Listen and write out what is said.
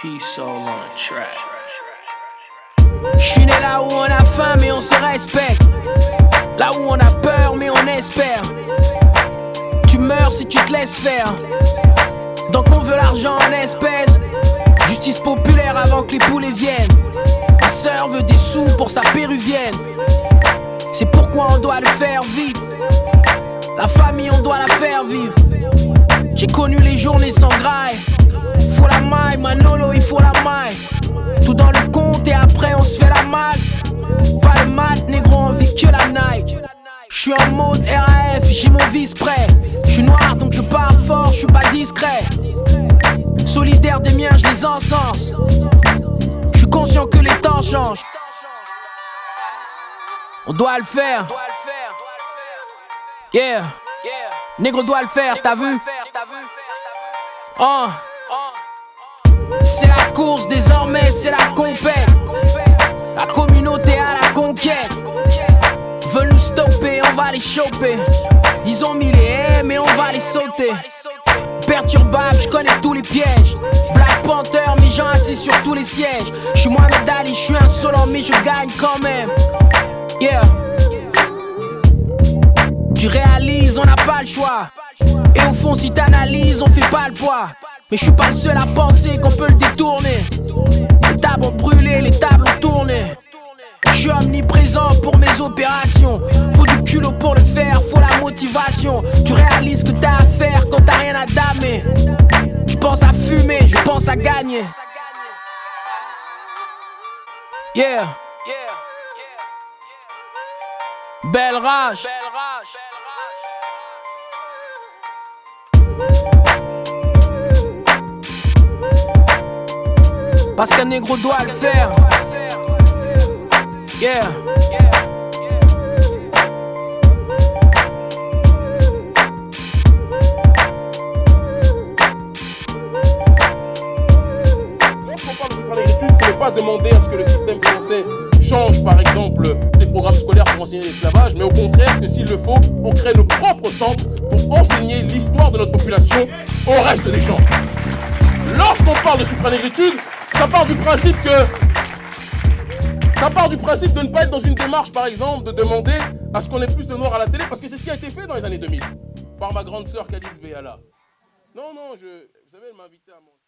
Peace all on a track. J'suis né là où on a faim mais on se respecte. Là où on a peur mais on espère. Tu meurs si tu te laisses faire. Donc on veut l'argent en espèces. Justice populaire avant que les poulets viennent. Ma sœur veut des sous pour sa péruvienne. C'est pourquoi on doit le faire vite. La famille on doit la faire vivre. J'ai connu les journées sans graille. Faut la maille, Manolo il faut la maille. Tout dans le compte et après on se fait la malle. Pas le mat, négro on vit que la night. J'suis en mode RAF, j'ai mon vice prêt. J'suis noir donc je parle fort, j'suis pas discret. Solidaire des miens, je les encense. J'suis conscient que les temps changent. On doit le faire. Yeah. Négro doit le faire, t'as vu? Oh. C'est la course désormais, c'est la compète. La communauté à la conquête. Veulent nous stopper, on va les choper. Ils ont mis les haies mais on va les sauter. Perturbable, je connais tous les pièges. Black Panther, mes gens assis sur tous les sièges. J'suis Mohamed Ali, j'suis insolent mais je gagne quand même. Yeah. Tu réalises, on n'a pas le choix. Et au fond si t'analyses, on fait pas le poids. Mais je suis pas le seul à penser qu'on peut le détourner. Les tables ont brûlé, les tables ont tourné. Je suis omniprésent pour mes opérations. Faut du culot pour le faire, faut la motivation. Tu réalises que t'as à faire quand t'as rien à damer. Tu penses à fumer, je pense à gagner. Yeah. Belle rage. Parce qu'un négro doit le faire. Yeah. Lorsqu'on parle de supranagritude, ce n'est pas demander à ce que le système français change, par exemple, ses programmes scolaires pour enseigner l'esclavage, mais au contraire que s'il le faut, on crée nos propres centres pour enseigner l'histoire de notre population au reste des gens. Lorsqu'on parle de supranagritude, ça part du principe de ne pas être dans une démarche, par exemple, de demander à ce qu'on ait plus de noirs à la télé, parce que c'est ce qui a été fait dans les années 2000, par ma grande sœur Calice Béala. Non, vous savez, elle m'a invité à manger.